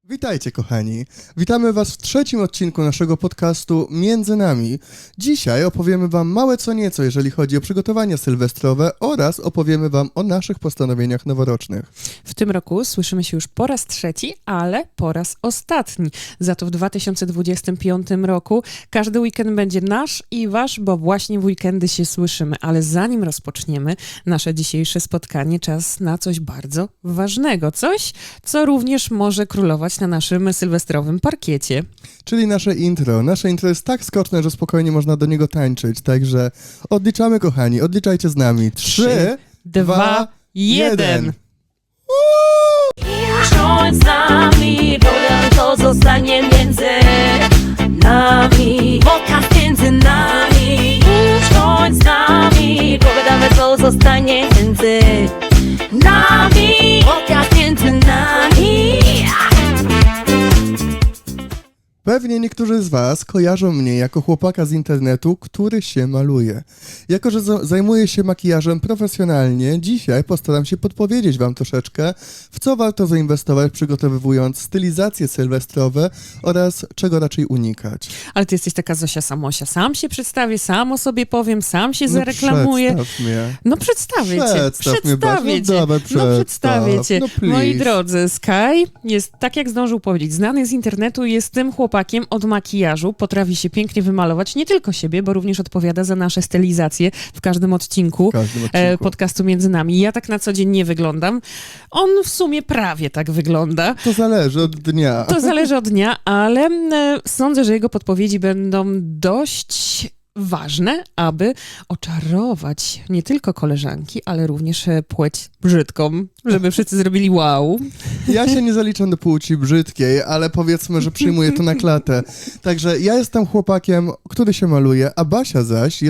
Witajcie, kochani. Witamy Was w trzecim odcinku naszego podcastu Między Nami. Dzisiaj opowiemy Wam małe co nieco, jeżeli chodzi o przygotowania sylwestrowe oraz opowiemy Wam o naszych postanowieniach noworocznych. W tym roku słyszymy się już po raz trzeci, ale po raz ostatni. Za to w 2025 roku każdy weekend będzie nasz i wasz, bo właśnie w weekendy się słyszymy. Ale zanim rozpoczniemy nasze dzisiejsze spotkanie, czas na coś bardzo ważnego. Coś, co również może królować na naszym sylwestrowym parkiecie. Czyli nasze intro. Nasze intro jest tak skoczne, że spokojnie można do niego tańczyć. Także odliczamy, kochani. Odliczajcie z nami. 3, 2, 1. Bądź z nami, powiem, to zostanie między nami. Podcast między nami. Bądź z nami, pogadamy, co zostanie między nami. Podcast między nami. Pewnie niektórzy z Was kojarzą mnie jako chłopaka z internetu, który się maluje. Jako że zajmuję się makijażem profesjonalnie, dzisiaj postaram się podpowiedzieć Wam troszeczkę, w co warto zainwestować, przygotowując stylizacje sylwestrowe oraz czego raczej unikać. Ale ty jesteś taka Zosia Samosia. Sam się przedstawię, sam o sobie powiem, sam się zareklamuję. Przedstaw mnie. No przedstawię cię. Przedstawię cię. Przedstawię cię. No please. Moi drodzy, Sky jest, tak jak zdążył powiedzieć, znany z internetu, jest tym chłopakiem od makijażu. Potrafi się pięknie wymalować, nie tylko siebie, bo również odpowiada za nasze stylizacje w każdym odcinku, podcastu Między Nami. Ja tak na co dzień nie wyglądam. On w sumie prawie tak wygląda. To zależy od dnia. To zależy od dnia, ale sądzę, że jego podpowiedzi będą dość ważne, aby oczarować nie tylko koleżanki, ale również płeć brzydką, żeby wszyscy zrobili wow. Ja się nie zaliczam do płci brzydkiej, ale powiedzmy, że przyjmuję to na klatę. Także ja jestem chłopakiem, który się maluje, a Basia zaś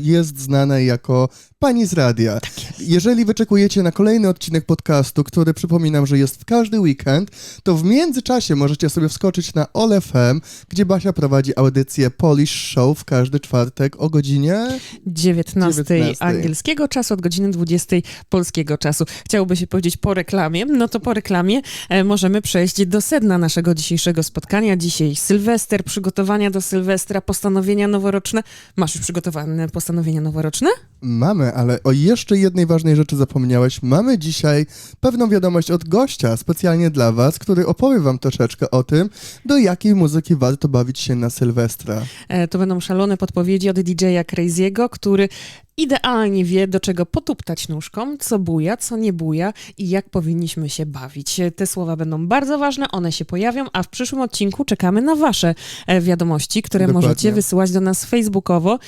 jest znana jako pani z radia. Jeżeli wyczekujecie na kolejny odcinek podcastu, który przypominam, że jest w każdy weekend, to w międzyczasie możecie sobie wskoczyć na All FM, gdzie Basia prowadzi audycję Polish Show w każdy czwartek o godzinie 19 angielskiego czasu, od godziny 20 polskiego czasu. Chciałoby się powiedzieć po reklamie, no to po reklamie możemy przejść do sedna naszego dzisiejszego spotkania. Dzisiaj Sylwester, przygotowania do Sylwestra, postanowienia noworoczne. Masz już przygotowane postanowienia noworoczne? Mamy, ale o jeszcze jednej ważnej rzeczy zapomniałeś. Mamy dzisiaj pewną wiadomość od gościa specjalnie dla Was, który opowie Wam troszeczkę o tym, do jakiej muzyki warto bawić się na Sylwestra. To będą szalone podpowiedzi od DJ-a Crazy'ego, który idealnie wie, do czego potuptać nóżką, co buja, co nie buja i jak powinniśmy się bawić. Te słowa będą bardzo ważne, one się pojawią, a w przyszłym odcinku czekamy na wasze wiadomości, które Dokładnie. możecie wysyłać do nas facebookowo,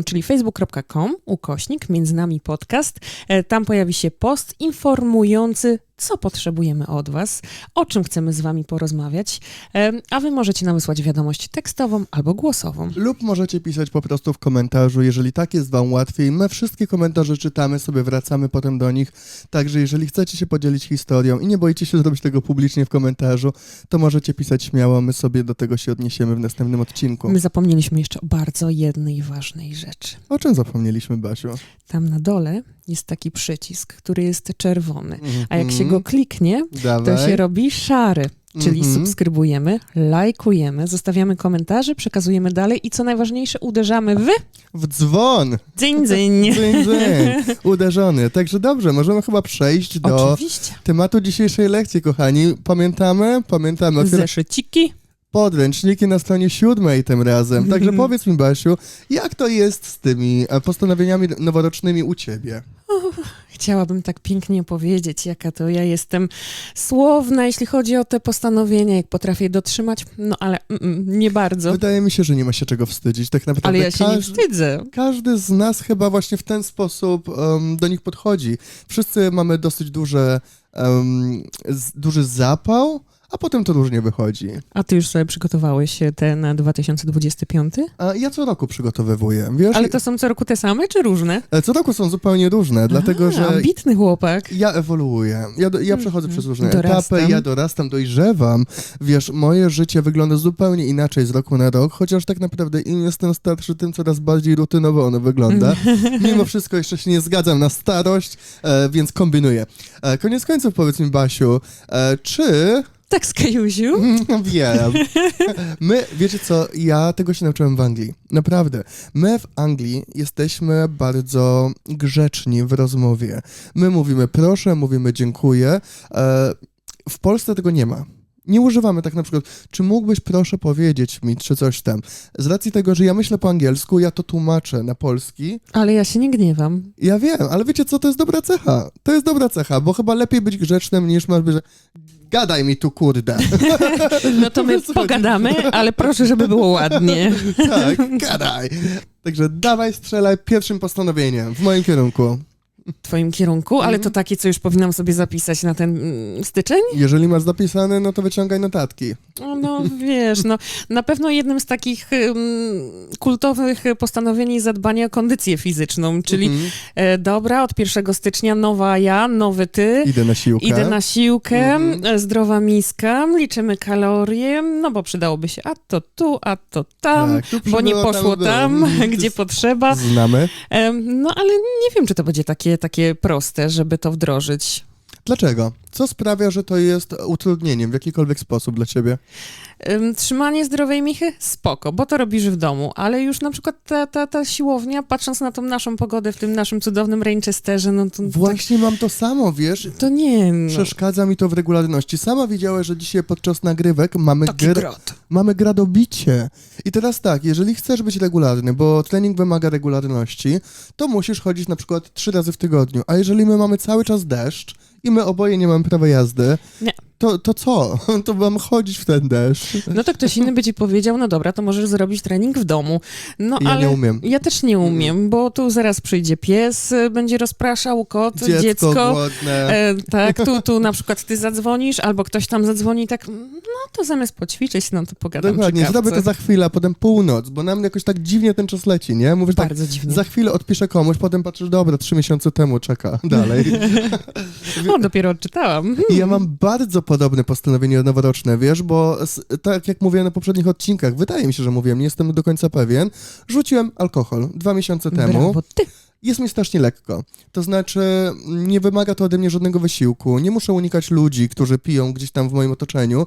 czyli facebook.com/Między Nami Podcast. Tam pojawi się post informujący, co potrzebujemy od was, o czym chcemy z wami porozmawiać, a wy możecie nam wysłać wiadomość tekstową albo głosową. Lub możecie pisać po prostu w komentarzu, jeżeli tak jest wam łatwiej. My wszystkie komentarze czytamy, sobie wracamy potem do nich, także jeżeli chcecie się podzielić historią i nie boicie się zrobić tego publicznie w komentarzu, to możecie pisać śmiało, my sobie do tego się odniesiemy w następnym odcinku. My zapomnieliśmy jeszcze o bardzo jednej ważnej rzeczy. O czym zapomnieliśmy, Basiu? Tam na dole jest taki przycisk, który jest czerwony, a jak się go kliknie, Dawaj. to się robi szary. Czyli subskrybujemy, lajkujemy, zostawiamy komentarze, przekazujemy dalej i co najważniejsze, uderzamy w dzwon! Dzyń, dzyń. Dzyń, dzyń. Uderzony. Także dobrze, możemy chyba przejść do Oczywiście. tematu dzisiejszej lekcji, kochani. Pamiętamy? Zeszyciki. Podręczniki na stronie 7 tym razem. Także powiedz mi, Basiu, jak to jest z tymi postanowieniami noworocznymi u ciebie? Chciałabym tak pięknie powiedzieć, jaka to ja jestem słowna, jeśli chodzi o te postanowienia, jak potrafię je dotrzymać, no ale nie bardzo. Wydaje mi się, że nie ma się czego wstydzić. Tak naprawdę Ale ja się nie wstydzę. Każdy z nas chyba właśnie w ten sposób do nich podchodzi. Wszyscy mamy dosyć duży zapał, a potem to różnie wychodzi. A ty już sobie przygotowałeś te na 2025? A ja co roku przygotowywuję, wiesz? Ale to są co roku te same, czy różne? Co roku są zupełnie różne, dlatego że ambitny chłopak. ja ewoluuję. Ja przechodzę przez różne Dorastam. etapy, ja dorastam, dojrzewam. Wiesz, moje życie wygląda zupełnie inaczej z roku na rok, chociaż tak naprawdę im jestem starszy, tym coraz bardziej rutynowo ono wygląda. Mimo wszystko jeszcze się nie zgadzam na starość, więc kombinuję. Koniec końców powiedz mi, Basiu, czy Tak, Skajuziu. Wiem. My, wiecie co, ja tego się nauczyłem w Anglii. Naprawdę. My w Anglii jesteśmy bardzo grzeczni w rozmowie. My mówimy proszę, mówimy dziękuję. W Polsce tego nie ma. Nie używamy tak na przykład, czy mógłbyś proszę powiedzieć mi, czy coś tam. Z racji tego, że ja myślę po angielsku, ja to tłumaczę na polski. Ale ja się nie gniewam. Ja wiem, ale wiecie co, to jest dobra cecha. To jest dobra cecha, bo chyba lepiej być grzecznym niż masz być, że gadaj mi tu, kurde. No to my pogadamy, ale proszę, żeby było ładnie. Tak, gadaj. Także dawaj, strzelaj pierwszym postanowieniem w moim kierunku. W twoim kierunku, ale to takie, co już powinnam sobie zapisać na ten styczeń? Jeżeli masz zapisane, no to wyciągaj notatki. No wiesz, no na pewno jednym z takich kultowych postanowień jest zadbanie o kondycję fizyczną, czyli dobra, od 1 stycznia nowa ja, nowy ty. Idę na siłkę. Idę na siłkę, zdrowa miska, liczymy kalorie, no bo przydałoby się a to tu, a to tam, Tak, tu bo nie przybyło, poszło tam, gdzie potrzeba. Znamy. No ale nie wiem, czy to będzie takie proste, żeby to wdrożyć. Dlaczego? Co sprawia, że to jest utrudnieniem w jakikolwiek sposób dla ciebie? Trzymanie zdrowej michy? Spoko, bo to robisz w domu, ale już na przykład ta siłownia, patrząc na tą naszą pogodę w tym naszym cudownym Manchesterze, no to Właśnie mam to samo, wiesz? to nie, no. Przeszkadza mi to w regularności. Sama widziałaś, że dzisiaj podczas nagrywek mamy Taki grot. Mamy gradobicie. I teraz tak, jeżeli chcesz być regularny, bo trening wymaga regularności, to musisz chodzić na przykład 3 razy w tygodniu. A jeżeli my mamy cały czas deszcz i my oboje nie mamy prawa jazdy, Nie. to co? To mam chodzić w ten deszcz. No to ktoś inny by ci powiedział, no dobra, to możesz zrobić trening w domu. No Ja ale nie umiem. ja też nie umiem, bo tu zaraz przyjdzie pies, będzie rozpraszał, kot, dziecko. Głodne. Tak, tu na przykład ty zadzwonisz, albo ktoś tam zadzwoni i tak, no to zamiast poćwiczyć, no to pogadam Dokładnie, przy kawce. zrobię to za chwilę, a potem północ, bo nam jakoś tak dziwnie ten czas leci, nie? Mówisz tak, Bardzo dziwnie. za chwilę odpiszę komuś, potem patrzysz, dobra, 3 miesiące temu czeka dalej. O, dopiero odczytałam. I ja mam bardzo podobne postanowienie noworoczne, wiesz, bo tak jak mówiłem na poprzednich odcinkach, wydaje mi się, że mówiłem, nie jestem do końca pewien, rzuciłem alkohol 2 miesiące temu. Brawo, ty. Jest mi strasznie lekko. To znaczy, nie wymaga to ode mnie żadnego wysiłku. Nie muszę unikać ludzi, którzy piją gdzieś tam w moim otoczeniu.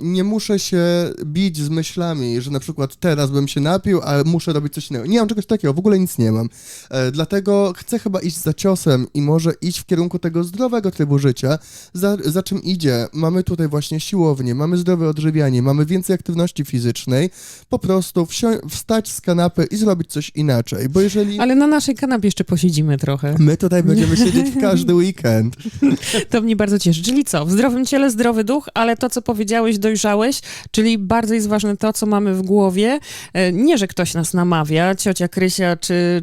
Nie muszę się bić z myślami, że na przykład teraz bym się napił, a muszę robić coś innego. Nie mam czegoś takiego, w ogóle nic nie mam. Dlatego chcę chyba iść za ciosem i może iść w kierunku tego zdrowego trybu życia. Za czym idzie? Mamy tutaj właśnie siłownię, mamy zdrowe odżywianie, mamy więcej aktywności fizycznej. Po prostu wstać z kanapy i zrobić coś inaczej, bo jeżeli... Ale na naszej kanapie jeszcze posiedzimy trochę. My tutaj będziemy siedzieć w każdy weekend. To mnie bardzo cieszy. Czyli co? W zdrowym ciele zdrowy duch, ale to, co powiedziałeś, dojrzałeś, czyli bardzo jest ważne to, co mamy w głowie. Nie, że ktoś nas namawia, ciocia Krysia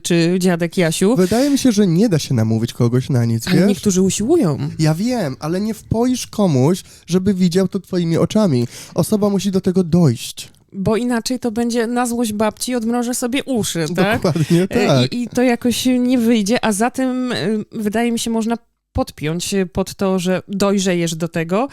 czy dziadek Jasiu, Wydaje mi się, że nie da się namówić kogoś na nic, ale wiesz? niektórzy usiłują. Ja wiem, ale nie wpoisz komuś, żeby widział to twoimi oczami. Osoba musi do tego dojść. Bo inaczej to będzie na złość babci odmrożę sobie uszy, tak? Dokładnie tak. I to jakoś nie wyjdzie, a za tym wydaje mi się można podpiąć pod to, że dojrzejesz do tego,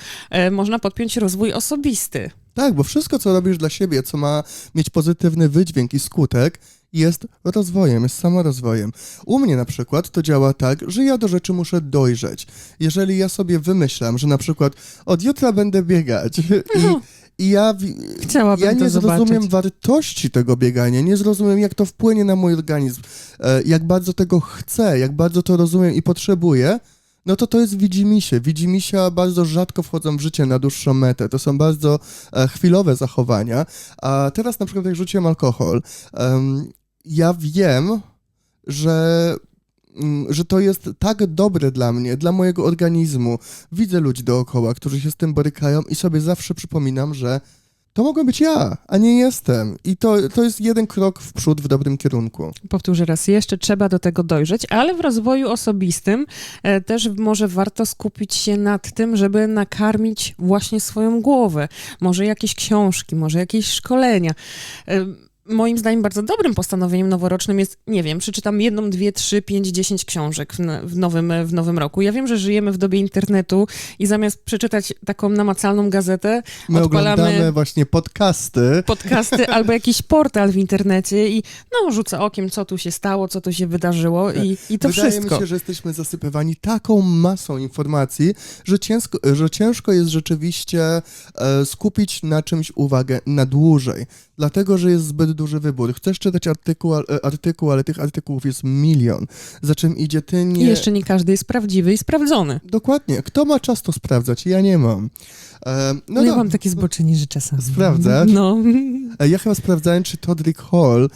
można podpiąć rozwój osobisty. Tak, bo wszystko, co robisz dla siebie, co ma mieć pozytywny wydźwięk i skutek, jest rozwojem, jest samorozwojem. U mnie na przykład to działa tak, że ja do rzeczy muszę dojrzeć. Jeżeli ja sobie wymyślam, że na przykład od jutra będę biegać i ja Chciałabym nie to zrozumiem zobaczyć. wartości tego biegania, nie zrozumiem, jak to wpłynie na mój organizm, jak bardzo tego chcę, jak bardzo to rozumiem i potrzebuję, no to jest widzimisię. Widzimisia bardzo rzadko wchodzą w życie na dłuższą metę. To są bardzo chwilowe zachowania. A teraz na przykład jak rzuciłem alkohol, ja wiem, że to jest tak dobre dla mnie, dla mojego organizmu. Widzę ludzi dookoła, którzy się z tym borykają i sobie zawsze przypominam, że to mogę być ja, a nie jestem. I to jest jeden krok w przód w dobrym kierunku. Powtórzę raz jeszcze, trzeba do tego dojrzeć, ale w rozwoju osobistym też może warto skupić się nad tym, żeby nakarmić właśnie swoją głowę. Może jakieś książki, może jakieś szkolenia. moim zdaniem bardzo dobrym postanowieniem noworocznym jest, nie wiem, przeczytam 1, 2, 3, 5, 10 książek w nowym roku. Ja wiem, że żyjemy w dobie internetu i zamiast przeczytać taką namacalną gazetę, My odpalamy oglądamy właśnie podcasty. albo jakiś portal w internecie i rzucę okiem, co tu się stało, co tu się wydarzyło i to Wydaje wszystko. mi się, że jesteśmy zasypywani taką masą informacji, że ciężko jest rzeczywiście skupić na czymś uwagę na dłużej. Dlatego, że jest zbyt duży wybór. Chcesz czytać artykuł, ale tych artykułów jest milion. Za czym idzie ty I nie... jeszcze nie każdy jest prawdziwy i sprawdzony. Dokładnie. Kto ma czas to sprawdzać? Ja nie mam. No ja mam takie zboczenie, że czasami. Sprawdzasz? No. Ja chyba sprawdzałem, czy Todrick Hall,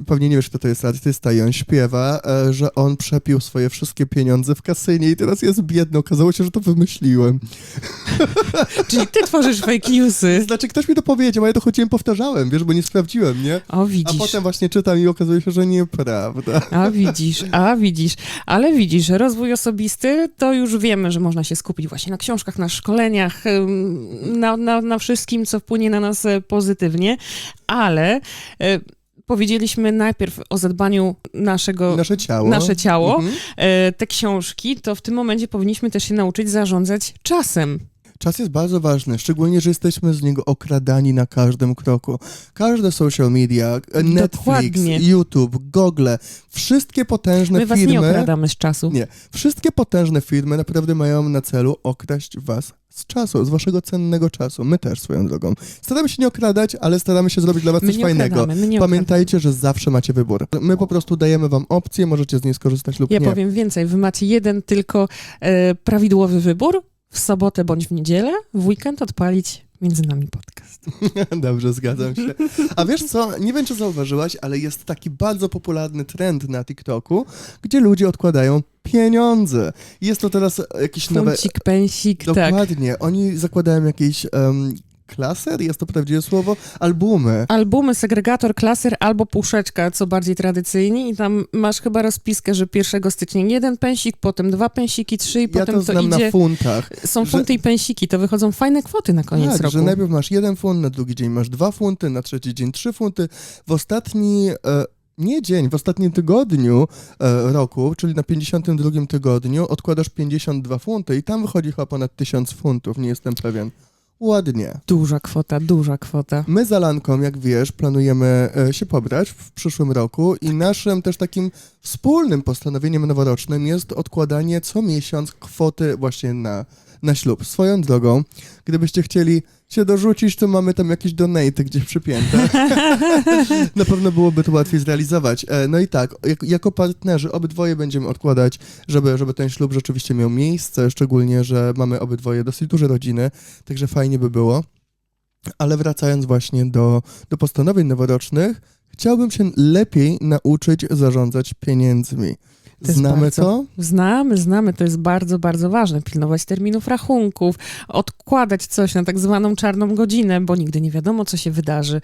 pewnie nie wiesz, kto to jest artysta i on śpiewa, że on przepił swoje wszystkie pieniądze w kasynie i teraz jest biedny. Okazało się, że to wymyśliłem. Czyli ty tworzysz fake newsy. Znaczy, ktoś mi to powiedział, a ja to chodziłem, powtarzałem, wiesz, bo nie sprawdziłem, nie? O, A widzisz. potem właśnie czytam i okazuje się, że nieprawda. A widzisz. Ale widzisz, rozwój osobisty, to już wiemy, że można się skupić właśnie na książkach, na szkoleniach, na wszystkim, co wpłynie na nas pozytywnie, ale powiedzieliśmy najpierw o zadbaniu nasze ciało. Mhm. Te książki, to w tym momencie powinniśmy też się nauczyć zarządzać czasem. Czas jest bardzo ważny, szczególnie, że jesteśmy z niego okradani na każdym kroku. Każde social media, Netflix, Dokładnie. YouTube, Google, wszystkie potężne My was firmy... nie okradamy z czasu. Nie. Wszystkie potężne firmy naprawdę mają na celu okraść was z czasu, z waszego cennego czasu. My też swoją drogą. Staramy się nie okradać, ale staramy się zrobić dla was My coś nie fajnego. okradamy, my nie Pamiętajcie, że zawsze macie wybór. My po prostu dajemy wam opcję, możecie z niej skorzystać lub Ja nie. powiem więcej, wy macie jeden tylko prawidłowy wybór, w sobotę bądź w niedzielę, w weekend odpalić między nami podcast. Dobrze, zgadzam się. A wiesz co, nie wiem, czy zauważyłaś, ale jest taki bardzo popularny trend na TikToku, gdzie ludzie odkładają pieniądze. Jest to teraz jakiś nowy... Funcik, pensik, tak. Dokładnie. Oni zakładają jakieś klaser, jest to prawdziwe słowo, albumy. Albumy, segregator, klaser albo puszeczka, co bardziej tradycyjnie i tam masz chyba rozpiskę, że 1 stycznia 1 pensik, potem 2 pensiki, 3 i Ja potem to znam idzie... na funtach. Są funty i pensiki, to wychodzą fajne kwoty na koniec Tak, roku. że najpierw masz 1 funt, na drugi dzień masz 2 funty, na trzeci dzień 3 funty. W ostatnim tygodniu roku, czyli na 52 tygodniu, odkładasz 52 funty i tam wychodzi chyba ponad 1000 funtów, nie jestem pewien. Ładnie. Duża kwota. My z Alanką, jak wiesz, planujemy się pobrać w przyszłym roku i naszym też takim wspólnym postanowieniem noworocznym jest odkładanie co miesiąc kwoty właśnie na ślub. Swoją drogą, gdybyście chcieli się dorzucić, to mamy tam jakieś donaty gdzieś przypięte. Na pewno byłoby to łatwiej zrealizować. No i tak, jako partnerzy obydwoje będziemy odkładać, żeby ten ślub rzeczywiście miał miejsce, szczególnie, że mamy obydwoje dosyć duże rodziny, także fajnie by było. Ale wracając właśnie do postanowień noworocznych, chciałbym się lepiej nauczyć zarządzać pieniędzmi. Znamy to? Znamy, to jest bardzo, bardzo ważne. Pilnować terminów rachunków, odkładać coś na tak zwaną czarną godzinę, bo nigdy nie wiadomo, co się wydarzy.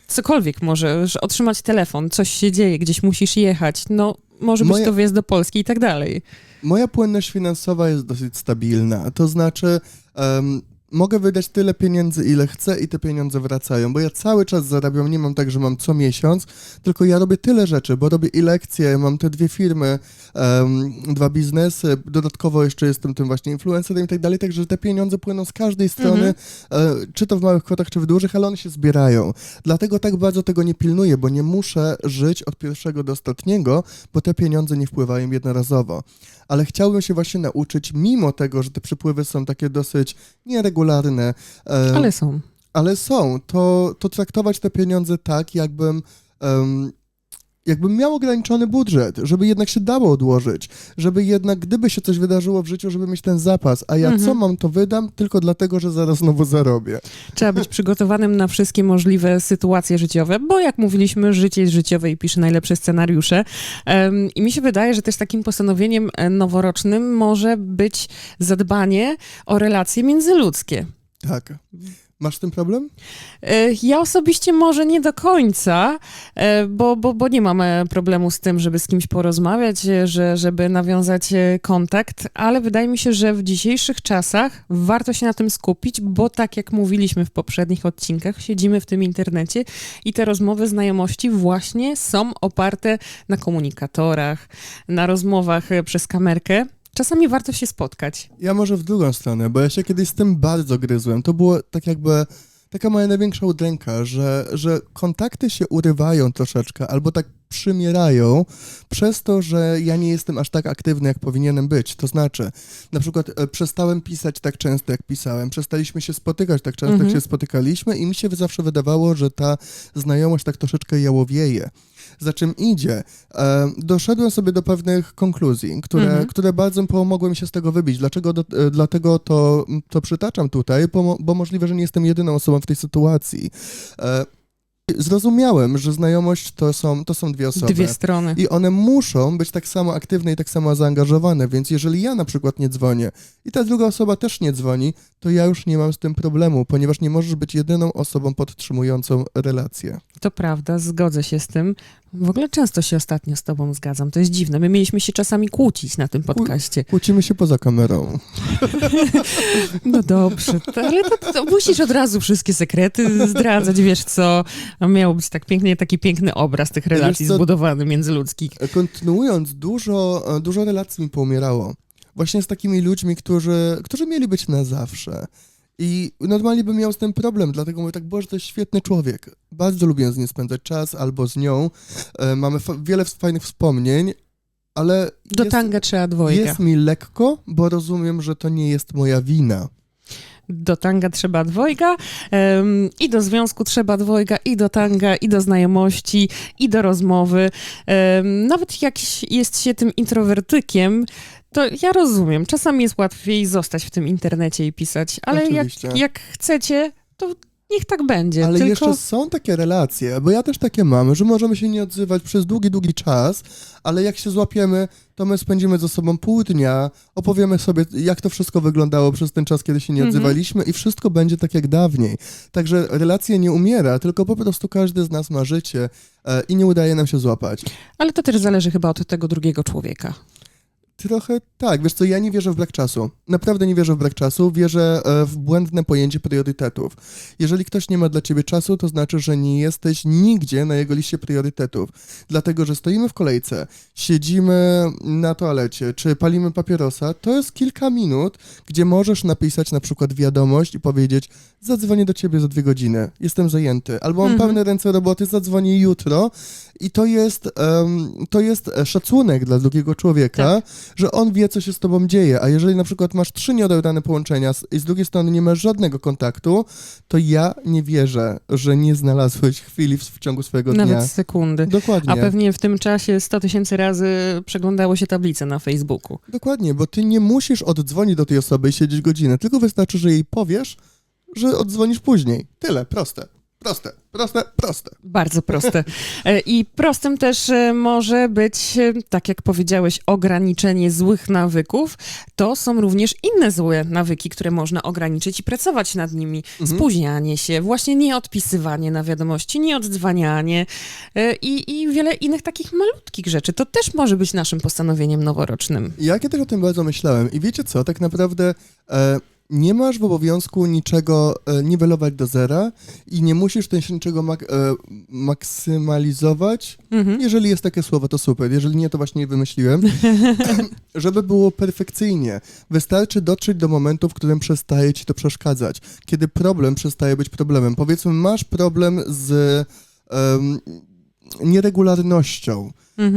Cokolwiek możesz, otrzymać telefon, coś się dzieje, gdzieś musisz jechać, no może być to wyjazd do Polski i tak dalej. Moja płynność finansowa jest dosyć stabilna, to znaczy mogę wydać tyle pieniędzy, ile chcę i te pieniądze wracają, bo ja cały czas zarabiam, nie mam tak, że mam co miesiąc, tylko ja robię tyle rzeczy, bo robię i lekcje, mam te 2 firmy, 2 biznesy, dodatkowo jeszcze jestem tym właśnie influencerem i tak dalej, także te pieniądze płyną z każdej strony, czy to w małych kwotach, czy w dużych, ale one się zbierają. Dlatego tak bardzo tego nie pilnuję, bo nie muszę żyć od pierwszego do ostatniego, bo te pieniądze nie wpływają jednorazowo. Ale chciałbym się właśnie nauczyć, mimo tego, że te przepływy są takie dosyć nieregularne, ale są, to traktować te pieniądze tak, jakbym miał ograniczony budżet, żeby jednak się dało odłożyć, żeby jednak, gdyby się coś wydarzyło w życiu, żeby mieć ten zapas, a ja co mam, to wydam tylko dlatego, że zaraz znowu zarobię. Trzeba być przygotowanym na wszystkie możliwe sytuacje życiowe, bo jak mówiliśmy, życie jest życiowe i pisze najlepsze scenariusze. I mi się wydaje, że też takim postanowieniem noworocznym może być zadbanie o relacje międzyludzkie. Tak. Masz z tym problem? Ja osobiście może nie do końca, bo nie mam problemu z tym, żeby z kimś porozmawiać, żeby nawiązać kontakt, ale wydaje mi się, że w dzisiejszych czasach warto się na tym skupić, bo tak jak mówiliśmy w poprzednich odcinkach, siedzimy w tym internecie i te rozmowy, znajomości właśnie są oparte na komunikatorach, na rozmowach przez kamerkę. Czasami warto się spotkać. Ja może w drugą stronę, bo ja się kiedyś z tym bardzo gryzłem. To było tak jakby taka moja największa udręka, że kontakty się urywają troszeczkę albo tak przymierają przez to, że ja nie jestem aż tak aktywny, jak powinienem być. To znaczy, na przykład przestałem pisać tak często, jak pisałem, przestaliśmy się spotykać tak często, jak się spotykaliśmy i mi się zawsze wydawało, że ta znajomość tak troszeczkę jałowieje. Za czym idzie? Doszedłem sobie do pewnych konkluzji, które bardzo pomogły mi się z tego wybić. Dlatego to przytaczam tutaj, bo możliwe, że nie jestem jedyną osobą w tej sytuacji. Zrozumiałem, że znajomość to są dwie osoby. Dwie strony. I one muszą być tak samo aktywne i tak samo zaangażowane, więc jeżeli ja na przykład nie dzwonię i ta druga osoba też nie dzwoni, to ja już nie mam z tym problemu, ponieważ nie możesz być jedyną osobą podtrzymującą relację. To prawda, zgodzę się z tym. W ogóle często się ostatnio z tobą zgadzam. To jest dziwne. My mieliśmy się czasami kłócić na tym podcaście. Kłócimy się poza kamerą. No dobrze, ale to musisz od razu wszystkie sekrety zdradzać, wiesz co? Miał być tak pięknie, taki piękny obraz tych relacji Wiesz co? zbudowany międzyludzkich. Kontynuując, dużo relacji mi poumierało. Właśnie z takimi ludźmi, którzy mieli być na zawsze. I normalnie bym miał z tym problem, dlatego mówię tak, Boże, to jest świetny człowiek. Bardzo lubię z nim spędzać czas albo z nią. Mamy wiele fajnych wspomnień, ale Do tanga trzeba dwojga. jest mi lekko, bo rozumiem, że to nie jest moja wina. Do tanga trzeba dwojga, i do związku trzeba dwojga, i do tanga, i do znajomości, i do rozmowy. Nawet jak jest się tym introwertykiem, to ja rozumiem, czasami jest łatwiej zostać w tym internecie i pisać, ale Oczywiście. jak chcecie, to niech tak będzie. Ale tylko... jeszcze są takie relacje, bo ja też takie mam, że możemy się nie odzywać przez długi czas, ale jak się złapiemy, to my spędzimy ze sobą pół dnia, opowiemy sobie, jak to wszystko wyglądało przez ten czas, kiedy się nie odzywaliśmy i wszystko będzie tak jak dawniej. Także relacja nie umiera, tylko po prostu każdy z nas ma życie i nie udaje nam się złapać. Ale to też zależy chyba od tego drugiego człowieka. Trochę tak, wiesz co, ja nie wierzę w brak czasu. Naprawdę nie wierzę w brak czasu, wierzę w błędne pojęcie priorytetów. Jeżeli ktoś nie ma dla ciebie czasu, to znaczy, że nie jesteś nigdzie na jego liście priorytetów. Dlatego, że stoimy w kolejce, siedzimy na toalecie, czy palimy papierosa, to jest kilka minut, gdzie możesz napisać na przykład wiadomość i powiedzieć, zadzwonię do ciebie za 2 godziny, jestem zajęty, albo mam pełne ręce roboty, zadzwonię jutro. I to jest szacunek dla drugiego człowieka, że on wie, co się z tobą dzieje, a jeżeli na przykład masz 3 nieodebrane połączenia i z drugiej strony nie masz żadnego kontaktu, to ja nie wierzę, że nie znalazłeś chwili w ciągu swojego dnia. Nawet sekundy. Dokładnie. A pewnie w tym czasie 100 000 razy przeglądało się tablice na Facebooku. Dokładnie, bo ty nie musisz oddzwonić do tej osoby i siedzieć godzinę, tylko wystarczy, że jej powiesz, że oddzwonisz później. Tyle, proste. Proste. Bardzo proste. I prostym też może być, tak jak powiedziałeś, ograniczenie złych nawyków. To są również inne złe nawyki, które można ograniczyć i pracować nad nimi. Spóźnianie się, właśnie nieodpisywanie na wiadomości, nieoddzwanianie i wiele innych takich malutkich rzeczy. To też może być naszym postanowieniem noworocznym. Ja kiedyś o tym bardzo myślałem i wiecie co, tak naprawdę nie masz w obowiązku niczego niwelować do zera i nie musisz też niczego maksymalizować. Jeżeli jest takie słowo, to super. Jeżeli nie, to właśnie je wymyśliłem. Żeby było perfekcyjnie. Wystarczy dotrzeć do momentu, w którym przestaje ci to przeszkadzać. Kiedy problem przestaje być problemem. Powiedzmy, masz problem z nieregularnością.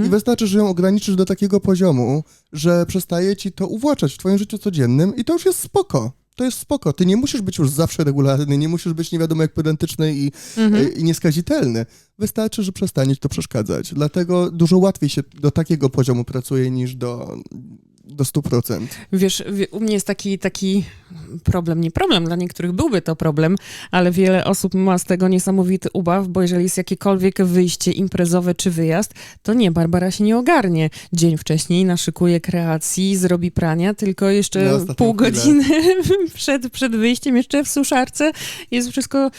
I wystarczy, że ją ograniczysz do takiego poziomu, że przestaje ci to uwłaczać w twoim życiu codziennym i to już jest spoko. To jest spoko. Ty nie musisz być już zawsze regularny, nie musisz być nie wiadomo jak pedantyczny i nieskazitelny. Wystarczy, że przestanie ci to przeszkadzać. Dlatego dużo łatwiej się do takiego poziomu pracuje niż do 100%. Wiesz, u mnie jest taki problem, nie problem, dla niektórych byłby to problem, ale wiele osób ma z tego niesamowity ubaw, bo jeżeli jest jakiekolwiek wyjście imprezowe czy wyjazd, to nie, Barbara się nie ogarnie. Dzień wcześniej naszykuje kreacji, zrobi prania, tylko Na jeszcze ostatnią pół chwilę. godziny przed wyjściem jeszcze w suszarce jest wszystko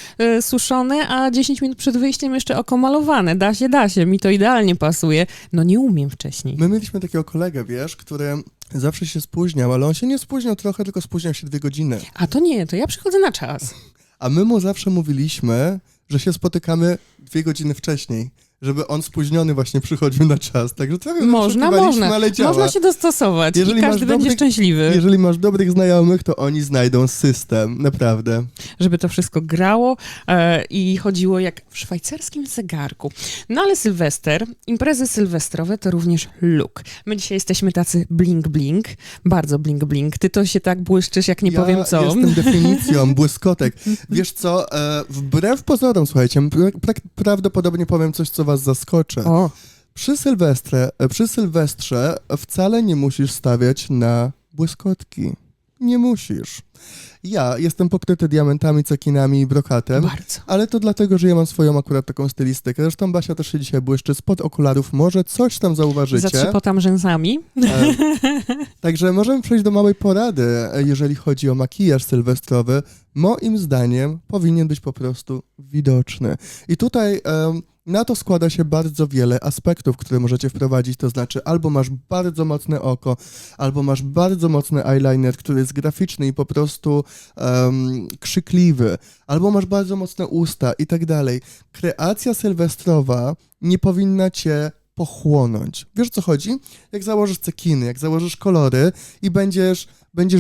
suszone, a 10 minut przed wyjściem jeszcze oko malowane. Da się, mi to idealnie pasuje. No nie umiem wcześniej. My mieliśmy takiego kolegę, wiesz, który zawsze się spóźniał, ale on się nie spóźniał trochę, tylko spóźniał się 2 godziny. A to nie, to ja przychodzę na czas. A my mu zawsze mówiliśmy, że się spotykamy 2 godziny wcześniej, żeby on spóźniony właśnie przychodził na czas. Także trochę Można, ale działa. Można się dostosować Jeżeli i każdy masz będzie dobrych- szczęśliwy. Jeżeli masz dobrych znajomych, to oni znajdą system, naprawdę. Żeby to wszystko grało i chodziło jak w szwajcarskim zegarku. No ale Sylwester, imprezy sylwestrowe to również look. My dzisiaj jesteśmy tacy bling-bling, bardzo bling-bling. Ty to się tak błyszczysz, jak nie powiem co. Ja jestem definicją, błyskotek. Wiesz co, wbrew pozorom, słuchajcie, prawdopodobnie powiem coś, co was zaskoczy. O, Przy Sylwestrze wcale nie musisz stawiać na błyskotki. Nie musisz. Ja jestem pokryty diamentami, cekinami i brokatem, bardzo. ale to dlatego, że ja mam swoją akurat taką stylistykę. Zresztą Basia też się dzisiaj błyszczy spod okularów. Może coś tam zauważycie. Zatrzepotam rzęsami. Także możemy przejść do małej porady, jeżeli chodzi o makijaż sylwestrowy. Moim zdaniem powinien być po prostu widoczny. I tutaj na to składa się bardzo wiele aspektów, które możecie wprowadzić, to znaczy albo masz bardzo mocne oko, albo masz bardzo mocny eyeliner, który jest graficzny i po prostu krzykliwy, albo masz bardzo mocne usta i tak dalej. Kreacja sylwestrowa nie powinna cię pochłonąć. Wiesz, o co chodzi? Jak założysz cekiny, jak założysz kolory i będziesz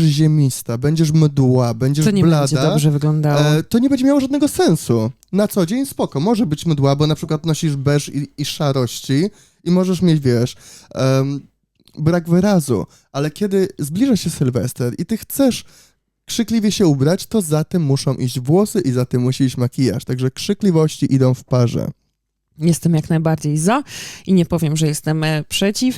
ziemista, będziesz mdła, będziesz To nie blada, będzie dobrze wyglądało. to nie będzie miało żadnego sensu. Na co dzień spoko, może być mdła, bo na przykład nosisz beż i szarości i możesz mieć, wiesz, brak wyrazu, ale kiedy zbliża się Sylwester i ty chcesz krzykliwie się ubrać, to za tym muszą iść włosy i za tym musi iść makijaż, także krzykliwości idą w parze. Jestem jak najbardziej za i nie powiem, że jestem przeciw.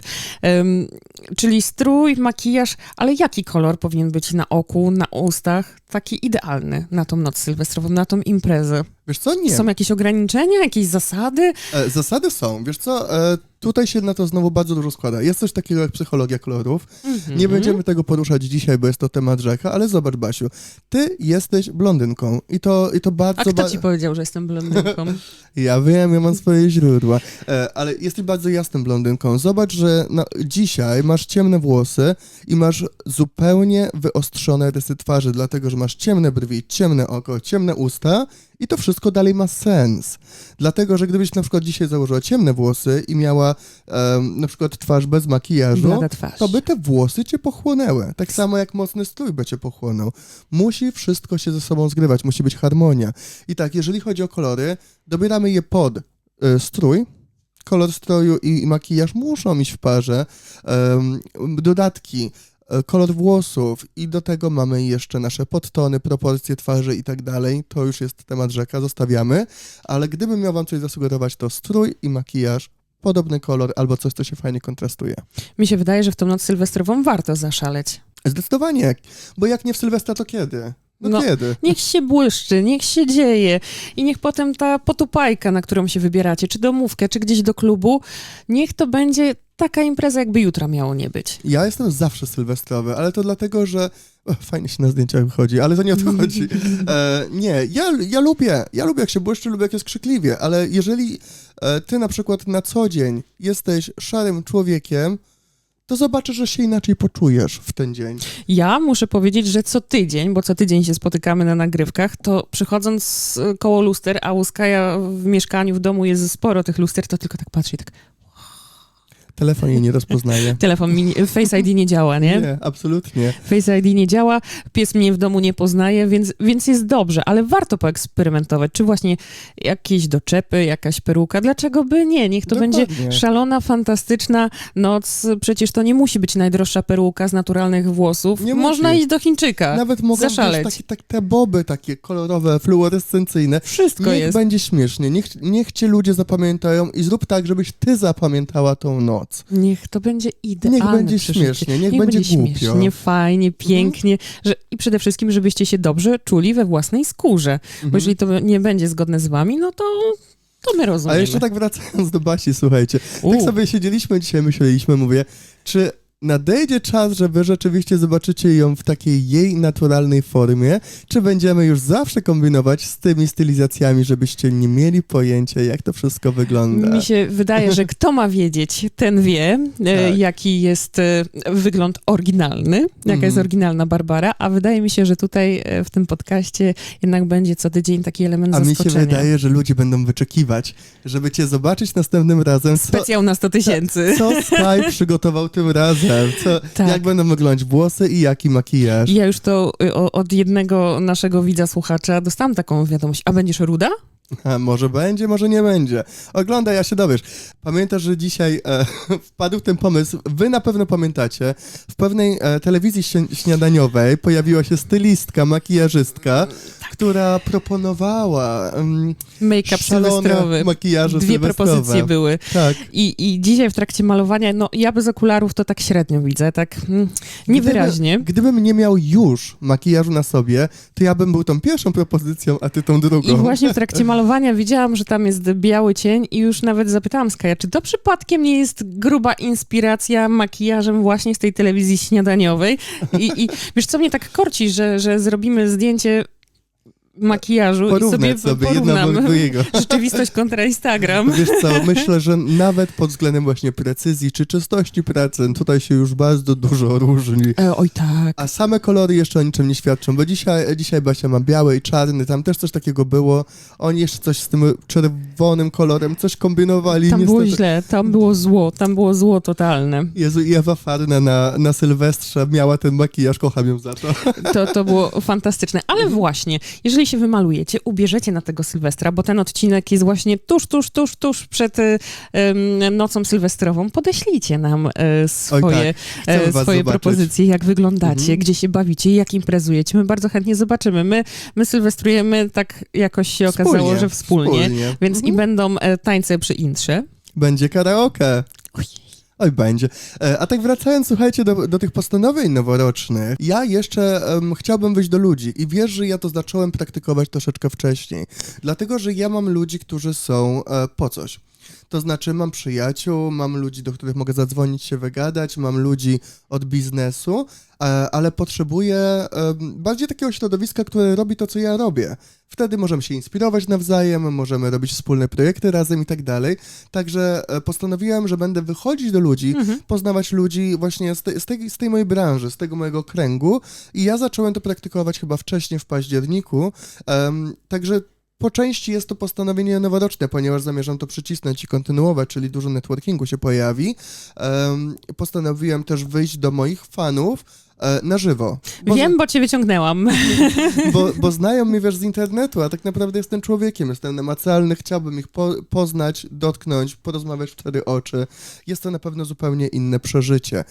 Czyli strój, makijaż, ale jaki kolor powinien być na oku, na ustach, taki idealny na tą noc sylwestrową, na tą imprezę? Wiesz co? Nie. Są jakieś ograniczenia, jakieś zasady? Zasady są. Wiesz co? Tutaj się na to znowu bardzo dużo składa. Jest coś takiego jak psychologia kolorów. Nie będziemy tego poruszać dzisiaj, bo jest to temat rzeka, ale zobacz, Basiu, ty jesteś blondynką i to bardzo... A kto ci powiedział, że jestem blondynką? Ja wiem, ja mam swoje źródła, ale jesteś bardzo jasną blondynką. Zobacz, że dzisiaj masz ciemne włosy i masz zupełnie wyostrzone rysy twarzy, dlatego, że masz ciemne brwi, ciemne oko, ciemne usta i to wszystko dalej ma sens. Dlatego, że gdybyś na przykład dzisiaj założyła ciemne włosy i miała na przykład twarz bez makijażu, Blada twarz. to by te włosy cię pochłonęły. Tak samo jak mocny strój by cię pochłonął. Musi wszystko się ze sobą zgrywać, musi być harmonia. I tak, jeżeli chodzi o kolory, dobieramy je pod strój. Kolor stroju i makijaż muszą iść w parze. Dodatki, kolor włosów i do tego mamy jeszcze nasze podtony, proporcje twarzy i tak dalej. To już jest temat rzeka, zostawiamy. Ale gdybym miał wam coś zasugerować, to strój i makijaż, podobny kolor albo coś, co się fajnie kontrastuje. Mi się wydaje, że w tą noc sylwestrową warto zaszaleć. Zdecydowanie, bo jak nie w Sylwestra, to kiedy? No, kiedy? Niech się błyszczy, niech się dzieje i niech potem ta potupajka, na którą się wybieracie, czy domówkę, czy gdzieś do klubu, niech to będzie taka impreza, jakby jutra miało nie być. Ja jestem zawsze sylwestrowy, ale to dlatego, że fajnie się na zdjęciach wychodzi, ale to nie o to chodzi. Nie, ja lubię jak się błyszczy, lubię jak jest krzykliwie, ale jeżeli ty na przykład na co dzień jesteś szarym człowiekiem, to zobaczysz, że się inaczej poczujesz w ten dzień. Ja muszę powiedzieć, że co tydzień, bo co tydzień się spotykamy na nagrywkach, to przychodząc koło luster, a u Skaja w mieszkaniu, w domu jest sporo tych luster, to tylko tak patrzy i tak Telefon jej nie rozpoznaje. telefon mi, Face ID nie działa, nie? Nie, absolutnie. Face ID nie działa, pies mnie w domu nie poznaje, więc jest dobrze, ale warto poeksperymentować. Czy właśnie jakieś doczepy, jakaś peruka, dlaczego by nie? Niech to Dokładnie. będzie szalona, fantastyczna noc. Przecież to nie musi być najdroższa peruka z naturalnych włosów. Nie Można musi. iść do Chińczyka, Nawet mogą zaszaleć. być te boby takie kolorowe, fluorescencyjne. Wszystko Niech jest. będzie śmiesznie, niech cię ludzie zapamiętają i zrób tak, żebyś ty zapamiętała tą noc. noc. Niech to będzie idealne Niech będzie przeżycie. śmiesznie, niech będzie głupio. śmiesznie, fajnie, pięknie, i przede wszystkim, żebyście się dobrze czuli we własnej skórze. Bo jeżeli to nie będzie zgodne z wami, no to my A rozumiemy. jeszcze tak wracając do Basi, słuchajcie, tak U. sobie siedzieliśmy dzisiaj, myśleliśmy, mówię, czy nadejdzie czas, że wy rzeczywiście zobaczycie ją w takiej jej naturalnej formie, czy będziemy już zawsze kombinować z tymi stylizacjami, żebyście nie mieli pojęcia, jak to wszystko wygląda? Mi się wydaje, że kto ma wiedzieć, ten wie, Tak. jaki jest wygląd oryginalny, jaka jest oryginalna Barbara, a wydaje mi się, że tutaj w tym podcaście jednak będzie co tydzień taki element A mi się zaskoczenia. wydaje, że ludzie będą wyczekiwać, żeby cię zobaczyć następnym razem. Specjał na 100 000. Co Sky przygotował tym razem? Tak. Jak będą wyglądać włosy i jaki makijaż? I ja już to od jednego naszego widza, słuchacza dostałam taką wiadomość, a będziesz ruda? A może będzie, może nie będzie. Oglądaj, ja się dowiesz. Pamiętasz, że dzisiaj wpadł ten pomysł, wy na pewno pamiętacie, w pewnej telewizji śniadaniowej pojawiła się stylistka, makijażystka, która proponowała Make-up szalone sylwestrowy. makijaże 2 sylwestrowe. propozycje były. Tak. I Dzisiaj w trakcie malowania, no ja bez okularów to tak średnio widzę, tak niewyraźnie. Gdybym nie miał już makijażu na sobie, to ja bym był tą pierwszą propozycją, a ty tą drugą. I właśnie w trakcie malowania widziałam, że tam jest biały cień i już nawet zapytałam Skaja, czy to przypadkiem nie jest gruba inspiracja makijażem właśnie z tej telewizji śniadaniowej? I wiesz, co mnie tak korci, że zrobimy zdjęcie makijażu i Porównać sobie jedno do porównamy drugiego. rzeczywistość kontra Instagram. Wiesz co, myślę, że nawet pod względem właśnie precyzji czy czystości pracy tutaj się już bardzo dużo różni. Oj tak. A same kolory jeszcze o niczym nie świadczą, bo dzisiaj Basia ma biały i czarny, tam też coś takiego było. Oni jeszcze coś z tym czerwonym kolorem, coś kombinowali. Tam było niestety. źle, tam było zło totalne. Jezu, i Ewa Farna na Sylwestrze miała ten makijaż, kocham ją za to. To było fantastyczne. Ale właśnie, jeżeli się wymalujecie, ubierzecie na tego Sylwestra, bo ten odcinek jest właśnie tuż przed nocą sylwestrową, podeślijcie nam swoje, chcemy was swoje zobaczyć. propozycje, jak wyglądacie, gdzie się bawicie, jak imprezujecie. My bardzo chętnie zobaczymy. My sylwestrujemy, tak jakoś się okazało, że wspólnie. Więc i będą tańce przy intrze. Będzie karaoke. Oj, będzie. A tak wracając, słuchajcie, do tych postanowień noworocznych, ja jeszcze chciałbym wyjść do ludzi i wiesz, że ja to zacząłem praktykować troszeczkę wcześniej, dlatego, że ja mam ludzi, którzy są po coś. To znaczy mam przyjaciół, mam ludzi, do których mogę zadzwonić, się wygadać, mam ludzi od biznesu, ale potrzebuję bardziej takiego środowiska, które robi to, co ja robię. Wtedy możemy się inspirować nawzajem, możemy robić wspólne projekty razem i tak dalej. Także postanowiłem, że będę wychodzić do ludzi, poznawać ludzi właśnie z tej mojej branży, z tego mojego kręgu i ja zacząłem to praktykować chyba wcześniej, w październiku. Także po części jest to postanowienie noworoczne, ponieważ zamierzam to przycisnąć i kontynuować, czyli dużo networkingu się pojawi. Postanowiłem też wyjść do moich fanów na żywo. Wiem, bo cię wyciągnęłam. Bo znają mnie, wiesz, z internetu, a tak naprawdę jestem człowiekiem, jestem namacalny, chciałbym ich poznać, dotknąć, porozmawiać w 4 oczy. Jest to na pewno zupełnie inne przeżycie.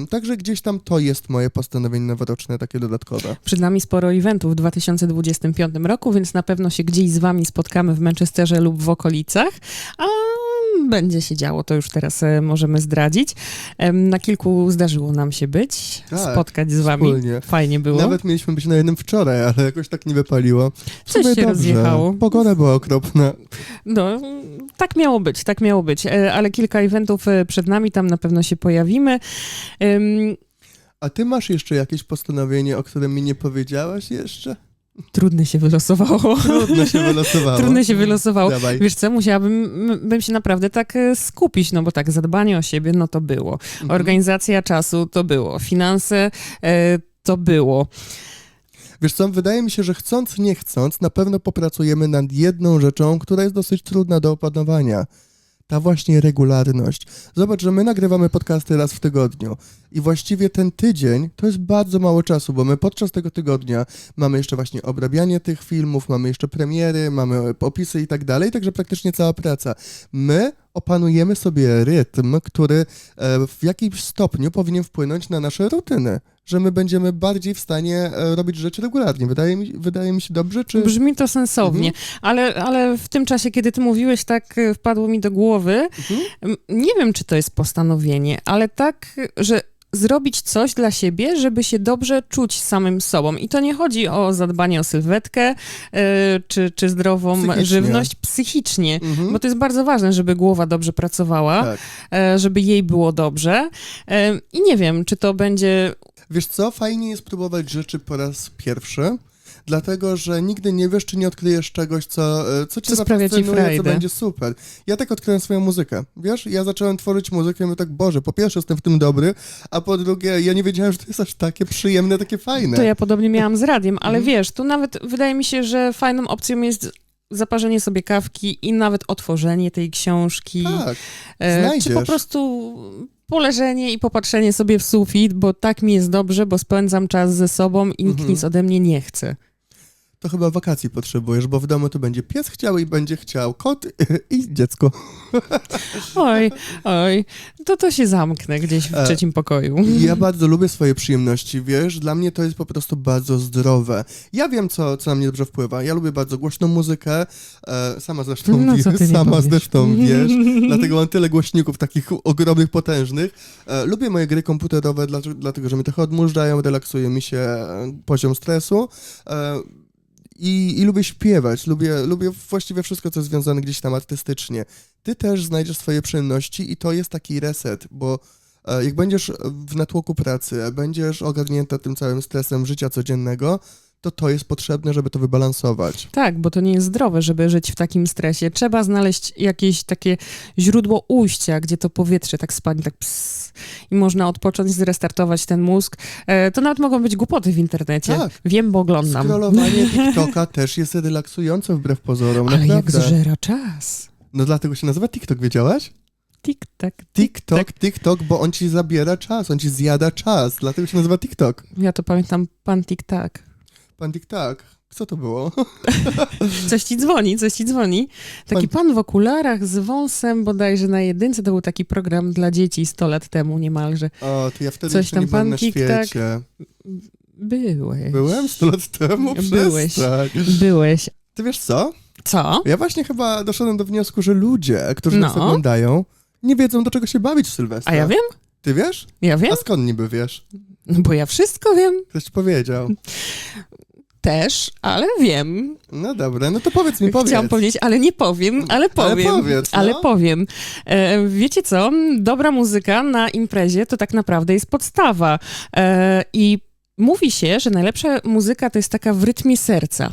Także gdzieś tam to jest moje postanowienie noworoczne, takie dodatkowe. Przed nami sporo eventów w 2025 roku, więc na pewno się gdzieś z wami spotkamy w Manchesterze lub w okolicach, a będzie się działo, to już teraz możemy zdradzić. Na kilku zdarzyło nam się być, Tak, spotkać z wami. wspólnie. Fajnie było. Nawet mieliśmy być na jednym wczoraj, ale jakoś tak nie wypaliło. W Coś sumie się dobrze. rozjechało. Pogoda była okropna. No, tak miało być, ale kilka eventów przed nami, tam na pewno się pojawimy. A ty masz jeszcze jakieś postanowienie, o którym mi nie powiedziałaś jeszcze? Trudne się wylosowało. Trudno się wylosowało. Trudne się wylosowało. Dawaj. Wiesz co, musiałabym się naprawdę tak skupić, no bo tak, zadbanie o siebie, no to było. Organizacja czasu, to było. Finanse, to było. Wiesz co, wydaje mi się, że chcąc, nie chcąc, na pewno popracujemy nad jedną rzeczą, która jest dosyć trudna do opanowania. Ta właśnie regularność. Zobacz, że my nagrywamy podcasty raz w tygodniu i właściwie ten tydzień to jest bardzo mało czasu, bo my podczas tego tygodnia mamy jeszcze właśnie obrabianie tych filmów, mamy jeszcze premiery, mamy opisy i tak dalej, także praktycznie cała praca. My opanujemy sobie rytm, który w jakimś stopniu powinien wpłynąć na nasze rutyny, że my będziemy bardziej w stanie robić rzeczy regularnie. Wydaje mi się dobrze, czy... Brzmi to sensownie, ale w tym czasie, kiedy ty mówiłeś, tak wpadło mi do głowy, nie wiem, czy to jest postanowienie, ale tak, że zrobić coś dla siebie, żeby się dobrze czuć samym sobą. I to nie chodzi o zadbanie o sylwetkę, czy zdrową Psychicznie. żywność psychicznie, bo to jest bardzo ważne, żeby głowa dobrze pracowała, Tak. żeby jej było dobrze. I nie wiem, czy to będzie... Wiesz co, fajnie jest próbować rzeczy po raz pierwszy, dlatego, że nigdy nie wiesz, czy nie odkryjesz czegoś, co cię Co sprawia ci zafascynuje, co frajdę. będzie super. Ja tak odkryłem swoją muzykę, wiesz? Ja zacząłem tworzyć muzykę i mówię tak, Boże, po pierwsze jestem w tym dobry, a po drugie ja nie wiedziałem, że to jest aż takie przyjemne, takie fajne. To ja podobnie miałam z radiem, ale wiesz, tu nawet wydaje mi się, że fajną opcją jest zaparzenie sobie kawki i nawet otworzenie tej książki. Tak, Czy znajdziesz. po prostu poleżenie i popatrzenie sobie w sufit, bo tak mi jest dobrze, bo spędzam czas ze sobą i nikt nic ode mnie nie chce. To chyba wakacji potrzebujesz, bo w domu to będzie pies chciał i będzie chciał kot i dziecko. Oj, to się zamknę gdzieś w trzecim pokoju. Ja bardzo lubię swoje przyjemności, wiesz? Dla mnie to jest po prostu bardzo zdrowe. Ja wiem, co na mnie dobrze wpływa. Ja lubię bardzo głośną muzykę. Sama zresztą No, co ty nie powiesz. wiesz. Dlatego mam tyle głośników takich ogromnych, potężnych. Lubię moje gry komputerowe, dlatego że mnie trochę odmurzają, relaksuje mi się poziom stresu. I lubię śpiewać, lubię właściwie wszystko, co jest związane gdzieś tam artystycznie. Ty też znajdziesz swoje przyjemności i to jest taki reset, bo jak będziesz w natłoku pracy, będziesz ogarnięta tym całym stresem życia codziennego, to jest potrzebne, żeby to wybalansować. Tak, bo to nie jest zdrowe, żeby żyć w takim stresie. Trzeba znaleźć jakieś takie źródło ujścia, gdzie to powietrze tak spadnie, tak pss, i można odpocząć, zrestartować ten mózg. To nawet mogą być głupoty w internecie. Tak. Wiem, bo oglądam. Scrollowanie TikToka też jest relaksujące wbrew pozorom, Ale jak naprawdę. zżera czas. No dlatego się nazywa TikTok, wiedziałaś? Tik-tak, TikTok, bo on ci zabiera czas, on ci zjada czas, dlatego się nazywa TikTok. Ja to pamiętam, pan tik-tak. Pan TikTok, co to było? Coś ci dzwoni. Taki pan w okularach z wąsem bodajże na jedynce. To był taki program dla dzieci 100 lat temu niemalże. O, to ja wtedy Coś jeszcze tam nie byłem pan na TikTok. świecie. Byłeś. Byłem 100 lat temu? Byłeś. Przestań. Byłeś. Ty wiesz co? Co? Ja właśnie chyba doszedłem do wniosku, że ludzie, którzy nas No. oglądają, nie wiedzą, do czego się bawić w Sylwestra. A ja wiem? Ty wiesz? Ja wiem? A skąd niby wiesz? No bo ja wszystko wiem. Ktoś ci powiedział. Też, ale wiem. No dobra, no to powiedz mi, Chciałam powiedzieć, ale nie powiem, ale powiem. powiedz, no. Ale powiem. Wiecie co? Dobra muzyka na imprezie to tak naprawdę jest podstawa. I mówi się, że najlepsza muzyka to jest taka w rytmie serca.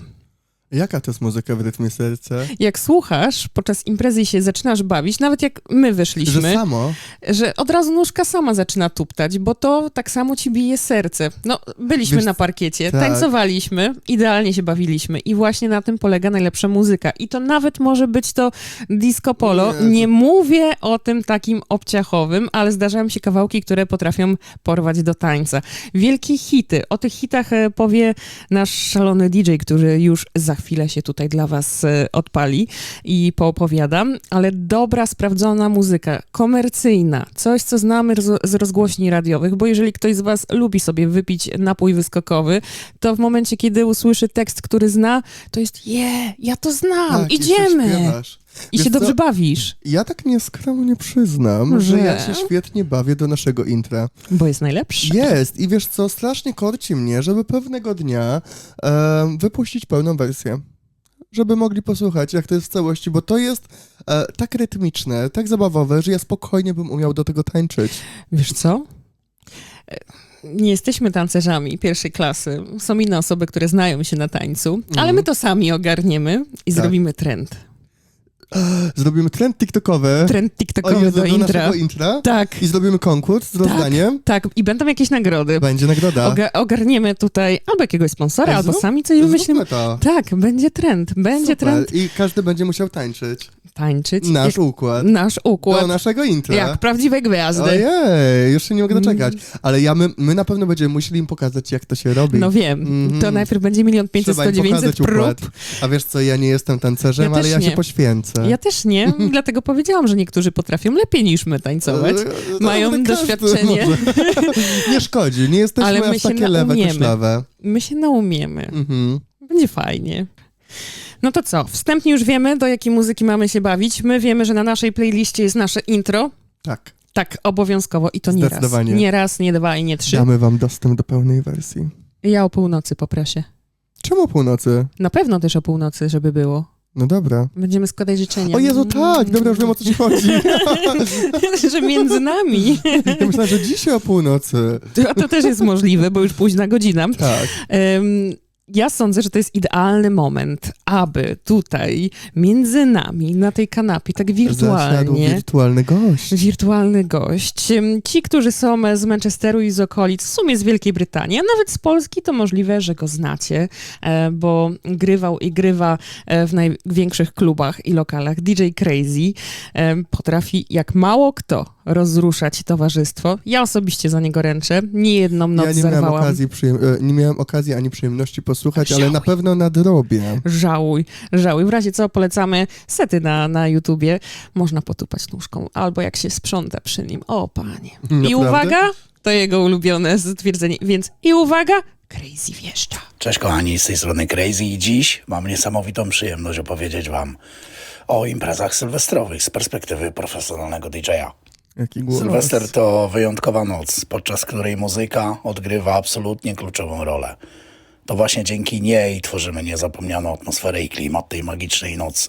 Jaka to jest muzyka w rytmie serca? Jak słuchasz podczas imprezy i się zaczynasz bawić, nawet jak my Że wyszliśmy, samo? że od razu nóżka sama zaczyna tuptać, bo to tak samo ci bije serce. No, byliśmy Wiesz, na parkiecie, tak. tańcowaliśmy, idealnie się bawiliśmy i właśnie na tym polega najlepsza muzyka. I to nawet może być to disco polo. Jezu. Nie mówię o tym takim obciachowym, ale zdarzają się kawałki, które potrafią porwać do tańca. Wielkie hity. O tych hitach powie nasz szalony DJ, który już za chwilę się tutaj dla was odpali i poopowiadam, ale dobra, sprawdzona muzyka, komercyjna, coś, co znamy z rozgłośni radiowych, bo jeżeli ktoś z was lubi sobie wypić napój wyskokowy, to w momencie, kiedy usłyszy tekst, który zna, to jest ja to znam, Tak, jeszcze idziemy! śpiewasz. I Wiesz się dobrze co? bawisz, Ja tak nieskromnie przyznam, że Że? ja się świetnie bawię do naszego intra. bo jest najlepszy. Jest i wiesz co, strasznie korci mnie, żeby pewnego dnia wypuścić pełną wersję. Żeby mogli posłuchać, jak to jest w całości, bo to jest tak rytmiczne, tak zabawowe, że ja spokojnie bym umiał do tego tańczyć. Wiesz co? Nie jesteśmy tancerzami pierwszej klasy. Są inne osoby, które znają się na tańcu, ale my to sami ogarniemy i zrobimy trend. Zrobimy trend TikTokowy. Trend O TikTokowy Jezu, do intra. naszego intra. Tak, I zrobimy konkurs z rozdaniem. tak. I będą jakieś nagrody. Będzie nagroda. Ogarniemy tutaj albo jakiegoś sponsora, albo sami coś wymyślimy. Zróbmy to. Tak, będzie trend. Będzie Super. trend I każdy będzie musiał tańczyć. tańczyć. Nasz układ. Nasz układ. Do naszego intra. Jak prawdziwe gwiazdy. Ojej, już się nie mogę doczekać. Ale my na pewno będziemy musieli im pokazać, jak to się robi. No wiem. To najpierw będzie 1 Trzeba im 500 pokazać 100 900 układ. prób. A wiesz co, ja nie jestem tancerzem, Ja ale też ja się nie. poświęcę. tańczę. Ja też nie, dlatego powiedziałam, że niektórzy potrafią lepiej niż my tańcować. Mają Ale każdy doświadczenie. może. Nie szkodzi, nie jesteśmy Ale my aż się takie lewe, naumiemy. koślawe. My się naumiemy. Mhm. Będzie fajnie. No to co, wstępnie już wiemy, do jakiej muzyki mamy się bawić. My wiemy, że na naszej playliście jest nasze intro. Tak, Tak, obowiązkowo i to nie raz. Zdecydowanie. Nie raz, nie dwa i nie trzy. damy wam dostęp do pełnej wersji. Ja o północy poproszę. Czemu o północy? Na pewno też o północy, żeby było. No dobra. Będziemy składać życzenia. O Jezu, tak, dobra, już wiem, o co ci chodzi. Że między nami. Ja myślałem, że dzisiaj o północy. To też jest możliwe, bo już późna godzina. Tak. Ja sądzę, że to jest idealny moment, aby tutaj między nami na tej kanapie tak Zasiadł wirtualnie wirtualny gość. wirtualny gość. Ci, którzy są z Manchesteru i z okolic, w sumie z Wielkiej Brytanii, a nawet z Polski, to możliwe, że go znacie, bo grywał i grywa w największych klubach i lokalach. DJ Crazy potrafi jak mało kto rozruszać towarzystwo. Ja osobiście za niego ręczę. Niejedną noc Ja nie miałem, zerwałam. nie miałem okazji ani przyjemności posłuchać, ale Żałuj. na pewno nadrobię. Żałuj. W razie co polecamy sety na YouTubie. Można potupać nóżką, albo jak się sprząta przy nim. O, panie. I Naprawdę? uwaga, to jego ulubione stwierdzenie. Więc i uwaga, Crazy wjeżdża. Cześć kochani, z tej strony Crazy i dziś mam niesamowitą przyjemność opowiedzieć wam o imprezach sylwestrowych z perspektywy profesjonalnego DJ-a. Jaki głos. Sylwester to wyjątkowa noc, podczas której muzyka odgrywa absolutnie kluczową rolę. To właśnie dzięki niej tworzymy niezapomnianą atmosferę i klimat tej magicznej nocy.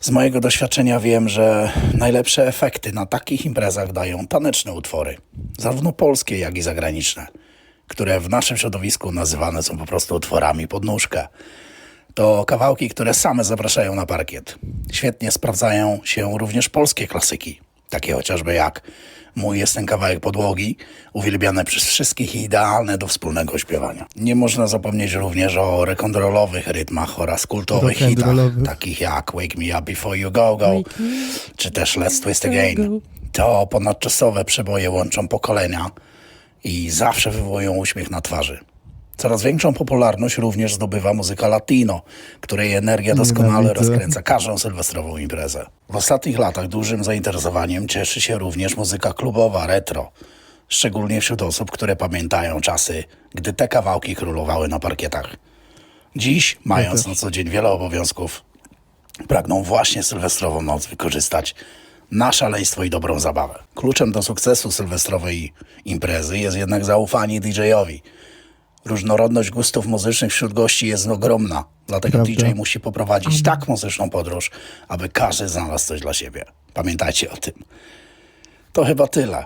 Z mojego doświadczenia wiem, że najlepsze efekty na takich imprezach dają taneczne utwory, zarówno polskie, jak i zagraniczne, które w naszym środowisku nazywane są po prostu utworami pod nóżkę. To kawałki, które same zapraszają na parkiet. Świetnie sprawdzają się również polskie klasyki, takie chociażby jak Mój jest ten kawałek podłogi, uwielbiane przez wszystkich i idealne do wspólnego śpiewania. Nie można zapomnieć również o rock'n'rollowych rytmach oraz kultowych hitach, Rock'n'rollowych. takich jak Wake Me Up Before You Go Go, czy też Let's Twist Again. To ponadczasowe przeboje łączą pokolenia i zawsze wywołują uśmiech na twarzy. Coraz większą popularność również zdobywa muzyka latino, której energia doskonale Nienawidzę. rozkręca każdą sylwestrową imprezę. W ostatnich latach dużym zainteresowaniem cieszy się również muzyka klubowa retro, szczególnie wśród osób, które pamiętają czasy, gdy te kawałki królowały na parkietach. Dziś, mając na co dzień wiele obowiązków, pragną właśnie sylwestrową noc wykorzystać na szaleństwo i dobrą zabawę. Kluczem do sukcesu sylwestrowej imprezy jest jednak zaufanie DJ-owi. Różnorodność gustów muzycznych wśród gości jest ogromna, dlatego Prawda. DJ musi poprowadzić tak muzyczną podróż, aby każdy znalazł coś dla siebie. Pamiętajcie o tym. To chyba tyle.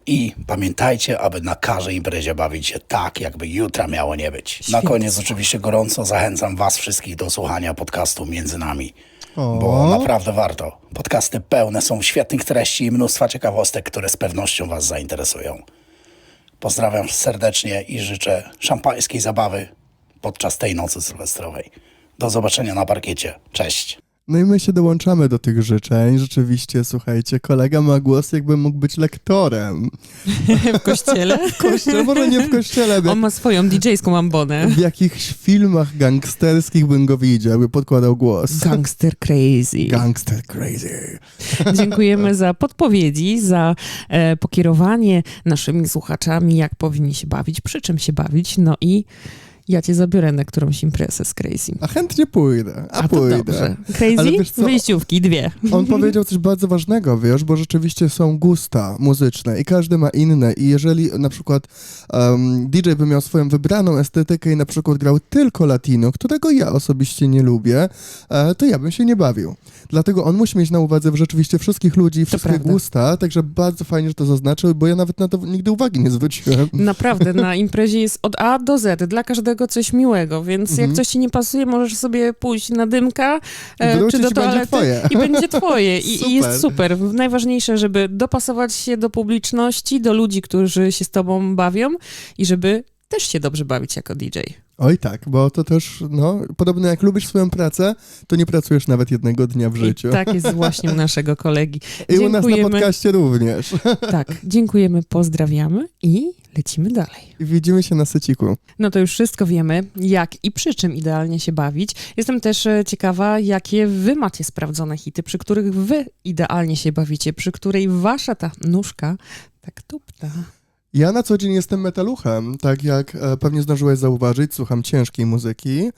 I pamiętajcie, aby na każdej imprezie bawić się tak, jakby jutra miało nie być. Na Świetnie. koniec oczywiście gorąco zachęcam was wszystkich do słuchania podcastu Między Nami, O. bo naprawdę warto. Podcasty pełne są świetnych treści i mnóstwa ciekawostek, które z pewnością was zainteresują. Pozdrawiam serdecznie i życzę szampańskiej zabawy podczas tej nocy sylwestrowej. Do zobaczenia na parkiecie. Cześć. No i my się dołączamy do tych życzeń. Rzeczywiście, słuchajcie, kolega ma głos, jakby mógł być lektorem. W kościele. W kościele, może nie w kościele, On ma swoją DJ-ską ambonę. w jakichś filmach gangsterskich bym go widział, jakby podkładał głos. Gangster Crazy. Gangster crazy. Dziękujemy za podpowiedzi, za pokierowanie naszymi słuchaczami, jak powinni się bawić, przy czym się bawić. No i ja cię zabiorę na którąś imprezę z Crazy. A chętnie pójdę. A to pójdę. dobrze. Ale Crazy? wiesz co? Wyjściówki, 2. On powiedział coś bardzo ważnego, wiesz, bo rzeczywiście są gusta muzyczne i każdy ma inne i jeżeli na przykład DJ by miał swoją wybraną estetykę i na przykład grał tylko latino, którego ja osobiście nie lubię, to ja bym się nie bawił. Dlatego on musi mieć na uwadze rzeczywiście wszystkich ludzi, wszystkie prawda. gusta, także bardzo fajnie, że to zaznaczył, bo ja nawet na to nigdy uwagi nie zwróciłem. Naprawdę, na imprezie jest od A do Z, dla każdego coś miłego, więc jak coś ci nie pasuje, możesz sobie pójść na dymka, Wrócić czy do i będzie toalety twoje. i będzie twoje. I Super. jest super. Najważniejsze, żeby dopasować się do publiczności, do ludzi, którzy się z tobą bawią i żeby też się dobrze bawić jako DJ. Oj tak, bo to też, no, podobno jak lubisz swoją pracę, to nie pracujesz nawet jednego dnia w życiu. I tak jest właśnie u naszego kolegi. I u nas na Dziękujemy. podcaście również. Tak, dziękujemy, pozdrawiamy i lecimy dalej. I widzimy się na seciku. No to już wszystko wiemy, jak i przy czym idealnie się bawić. Jestem też ciekawa, jakie wy macie sprawdzone hity, przy których wy idealnie się bawicie, przy której wasza ta nóżka tak tupta. Ja na co dzień jestem metaluchem, tak jak pewnie zdążyłeś zauważyć, słucham ciężkiej muzyki,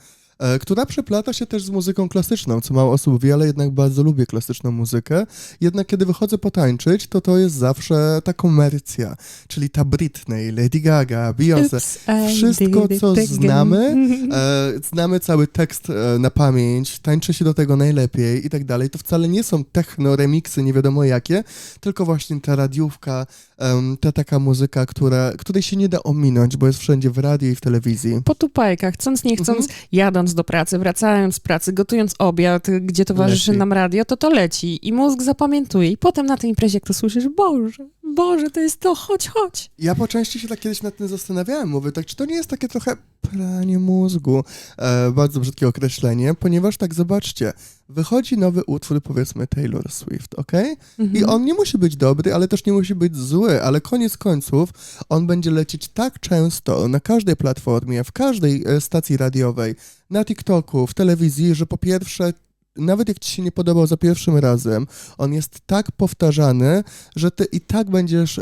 która przeplata się też z muzyką klasyczną, co mało osób wie, ale jednak bardzo lubię klasyczną muzykę. Jednak kiedy wychodzę potańczyć, to jest zawsze ta komercja, czyli ta Britney, Lady Gaga, Beyoncé. Oops, I Wszystko, did it co again. znamy, znamy cały tekst na pamięć, tańczy się do tego najlepiej i tak dalej. To wcale nie są techno, remiksy, nie wiadomo jakie, tylko właśnie ta radiówka, ta taka muzyka, której się nie da ominąć, bo jest wszędzie w radiu i w telewizji. Po tupajkach, chcąc nie chcąc, jadąc do pracy, wracając z pracy, gotując obiad, gdzie towarzyszy Leci. nam radio, to leci i mózg zapamiętuje i potem na tej imprezie, jak to słyszysz, Boże, to jest to, chodź. Ja po części się tak kiedyś nad tym zastanawiałem, mówię, tak, czy to nie jest takie trochę pranie mózgu, bardzo brzydkie określenie, ponieważ tak, zobaczcie, wychodzi nowy utwór, powiedzmy Taylor Swift, okej? I on nie musi być dobry, ale też nie musi być zły, ale koniec końców on będzie lecieć tak często na każdej platformie, w każdej stacji radiowej, na TikToku, w telewizji, że po pierwsze nawet jak ci się nie podobał za pierwszym razem, on jest tak powtarzany, że ty i tak będziesz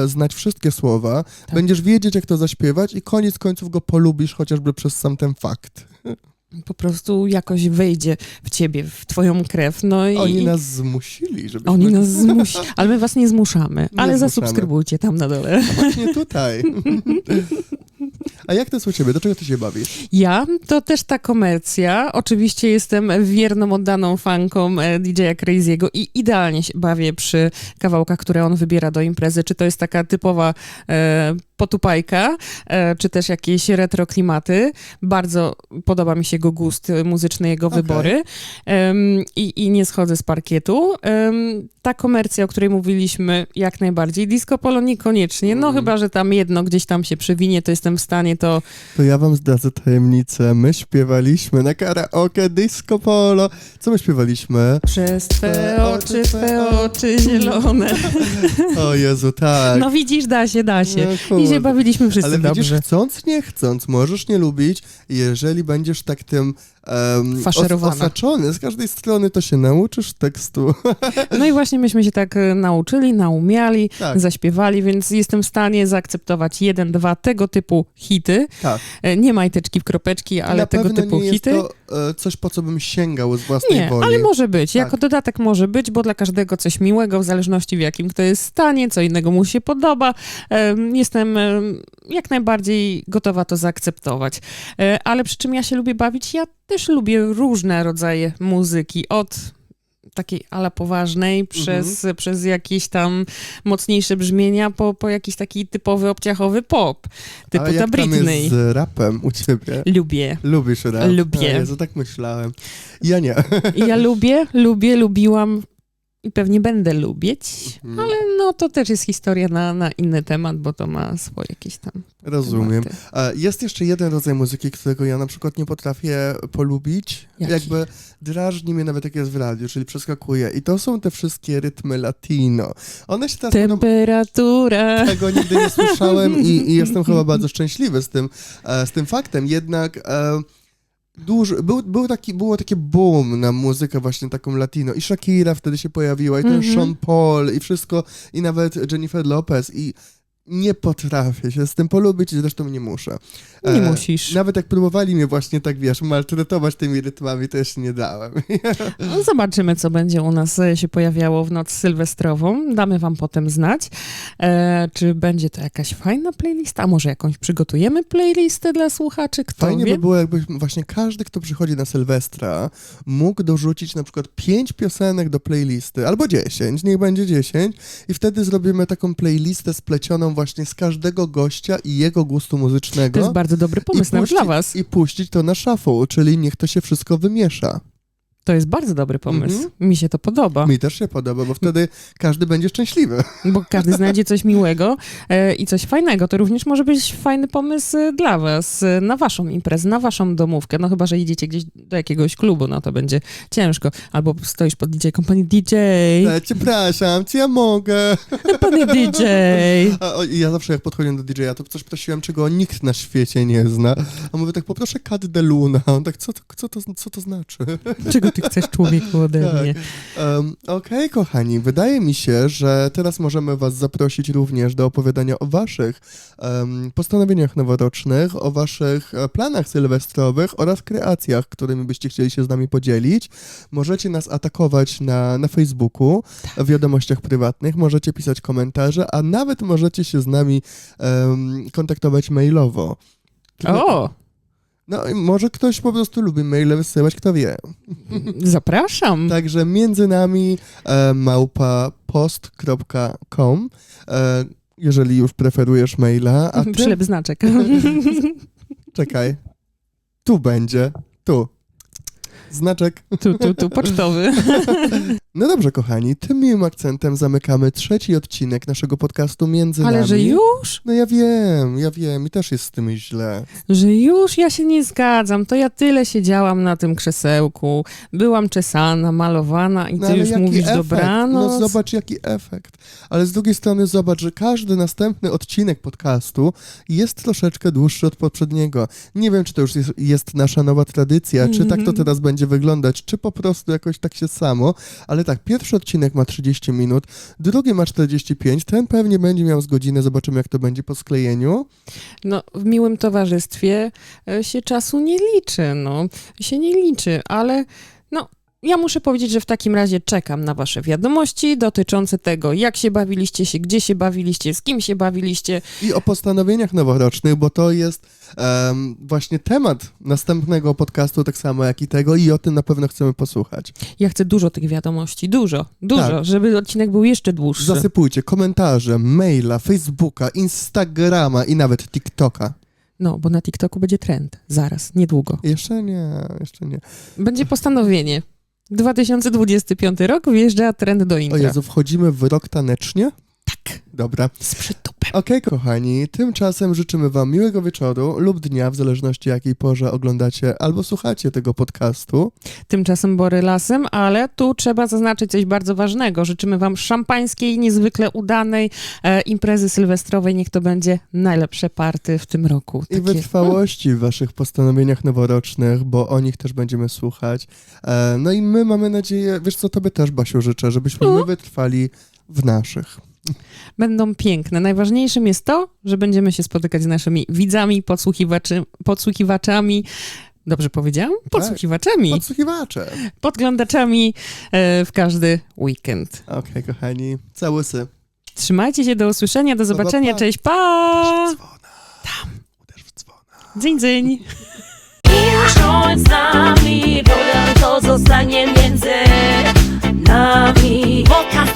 znać wszystkie słowa, będziesz wiedzieć, jak to zaśpiewać i koniec końców go polubisz chociażby przez sam ten fakt. Po prostu jakoś wejdzie w ciebie, w twoją krew. No i Oni nas zmusili, żebyśmy... Oni nas zmusili, ale my was nie zmuszamy. Ale zmuszamy. zasubskrybujcie tam na dole. Właśnie tutaj. A jak to jest u ciebie? Do czego ty się bawisz? Ja to też ta komercja. Oczywiście jestem wierną, oddaną fanką DJ-a Crazy'ego i idealnie się bawię przy kawałkach, które on wybiera do imprezy. Czy to jest taka typowa potupajka, czy też jakieś retro klimaty. Bardzo podoba mi się jego gust muzyczny, jego wybory. I nie schodzę z parkietu. Ta komercja, o której mówiliśmy, jak najbardziej. Disco polo niekoniecznie. No chyba, że tam jedno gdzieś tam się przewinie, to jestem w stanie to... To ja wam zdradzę tajemnicę. My śpiewaliśmy na karaoke Disco Polo. Co my śpiewaliśmy? Przez twe oczy zielone. O Jezu, tak. No widzisz, da się. No, I kurde. się bawiliśmy wszyscy Ale widzisz, dobrze. chcąc, nie chcąc, możesz nie lubić, jeżeli będziesz tak tym Faszerowana. osaczony z każdej strony, to się nauczysz tekstu. No i właśnie myśmy się tak nauczyli, naumiali, Tak. zaśpiewali, więc jestem w stanie zaakceptować 1, 2 tego typu hity. Tak. Nie majteczki w kropeczki, ale Na tego pewno typu nie hity. jest to coś, po co bym sięgał z własnej Nie, woli. ale może być. Tak. Jako dodatek może być, bo dla każdego coś miłego, w zależności w jakim kto jest stanie, co innego mu się podoba. Jestem jak najbardziej gotowa to zaakceptować. Ale przy czym ja się lubię bawić, ja też lubię różne rodzaje muzyki, od takiej ala poważnej, przez jakieś tam mocniejsze brzmienia, po jakiś taki typowy, obciachowy pop, typu A ta jak tam Britney. jest z rapem u ciebie? Lubię. Lubisz rap? Lubię. O Jezu, tak myślałem. Ja nie. Ja lubiłam i pewnie będę lubić, ale no to też jest historia na inny temat, bo to ma swoje jakieś tam Rozumiem. tematy. Jest jeszcze jeden rodzaj muzyki, którego ja na przykład nie potrafię polubić. Jaki? Jakby drażni mnie nawet jak jest w radiu, czyli przeskakuje. I to są te wszystkie rytmy latino. One się teraz będą... Temperatura. Tego nigdy nie słyszałem i jestem chyba bardzo szczęśliwy z tym faktem. Jednak było takie boom na muzykę właśnie taką latino i Shakira wtedy się pojawiła i ten Sean Paul i wszystko i nawet Jennifer Lopez i nie potrafię się z tym polubić i zresztą nie muszę. Nie musisz. Nawet jak próbowali mnie właśnie tak, wiesz, maltretować tymi rytmami, to ja się nie dałem. No, zobaczymy, co będzie u nas się pojawiało w noc sylwestrową. Damy wam potem znać, czy będzie to jakaś fajna playlista, a może jakąś przygotujemy playlistę dla słuchaczy, kto Fajnie wie? by było, jakby właśnie każdy, kto przychodzi na Sylwestra, mógł dorzucić na przykład 5 piosenek do playlisty, albo 10, niech będzie 10 i wtedy zrobimy taką playlistę splecioną właśnie z każdego gościa i jego gustu muzycznego. To jest bardzo dobry pomysł nawet dla was. I puścić to na shuffle, czyli niech to się wszystko wymiesza. To jest bardzo dobry pomysł. Mhm. Mi się to podoba, Mi też się podoba, bo wtedy każdy będzie szczęśliwy. bo każdy znajdzie coś miłego i coś fajnego. To również może być fajny pomysł dla was, na waszą imprezę, na waszą domówkę. No chyba, że idziecie gdzieś do jakiegoś klubu, no to będzie ciężko. Albo stoisz pod DJ-ką, pani DJ, Przepraszam, czy ja mogę? panie DJ. I ja zawsze jak podchodziłem do DJ-a, to coś prosiłem, czego nikt na świecie nie zna. A mówię tak, poproszę Cat de Luna. A on tak, co to znaczy? Czego ty chcesz, człowieku, ode mnie? Okej, kochani, wydaje mi się, że teraz możemy was zaprosić również do opowiadania o waszych postanowieniach noworocznych, o waszych planach sylwestrowych oraz kreacjach, którymi byście chcieli się z nami podzielić. Możecie nas atakować na Facebooku, w wiadomościach prywatnych, możecie pisać komentarze, a nawet możecie się z nami kontaktować mailowo. O, No i może ktoś po prostu lubi maile wysyłać, kto wie. zapraszam. Także między nami małpa.post.com, jeżeli już preferujesz maila, a ty... Przylep znaczek. Czekaj. Tu będzie. Tu. Znaczek. Tu, pocztowy. No dobrze, kochani, tym miłym akcentem zamykamy 3. odcinek naszego podcastu Między Ale nami. że już? No ja wiem i też jest z tym źle. Że już ja się nie zgadzam. To ja tyle siedziałam na tym krzesełku, byłam czesana, malowana i ty ale już jaki mówisz efekt? dobranoc. No zobacz jaki efekt. Ale z drugiej strony zobacz, że każdy następny odcinek podcastu jest troszeczkę dłuższy od poprzedniego. Nie wiem, czy to już jest nasza nowa tradycja, czy tak to teraz będzie wyglądać, czy po prostu jakoś tak się samo, ale tak, pierwszy odcinek ma 30 minut, drugi ma 45, ten pewnie będzie miał z godzinę, zobaczymy jak to będzie po sklejeniu. No, w miłym towarzystwie się czasu nie liczy, no. Się nie liczy, ale no, ja muszę powiedzieć, że w takim razie czekam na wasze wiadomości dotyczące tego, jak się bawiliście się, gdzie się bawiliście, z kim się bawiliście. I o postanowieniach noworocznych, bo to jest właśnie temat następnego podcastu, tak samo jak i tego, i o tym na pewno chcemy posłuchać. Ja chcę dużo tych wiadomości, dużo, Tak. żeby odcinek był jeszcze dłuższy. Zasypujcie komentarze, maila, Facebooka, Instagrama i nawet TikToka. No, bo na TikToku będzie trend, zaraz, niedługo. Jeszcze nie. Będzie postanowienie. 2025 rok wjeżdża trend do O intra. Jezu, wchodzimy w rok tanecznie? Tak. Dobra. Z przytupem. Okej, kochani, tymczasem życzymy wam miłego wieczoru lub dnia, w zależności jakiej porze oglądacie albo słuchacie tego podcastu. Tymczasem Borylasem, ale tu trzeba zaznaczyć coś bardzo ważnego. Życzymy wam szampańskiej, niezwykle udanej imprezy sylwestrowej. Niech to będzie najlepsze party w tym roku. I wytrwałości w waszych postanowieniach noworocznych, bo o nich też będziemy słuchać. No i my mamy nadzieję, wiesz co, tobie też, Basiu, życzę, żebyśmy my wytrwali w naszych. Będą piękne. Najważniejszym jest to, że będziemy się spotykać z naszymi widzami, podsłuchiwaczami. Dobrze powiedziałam? Podsłuchiwaczami. Podsłuchiwacze. Podglądaczami w każdy weekend. Okej, kochani, całusy. Trzymajcie się, do usłyszenia, do zobaczenia. pa. Cześć, pa! Uderz w dzwona. Dzyń, dzyń. Bądź z nami, wolę to zostanie między nami. Pokaz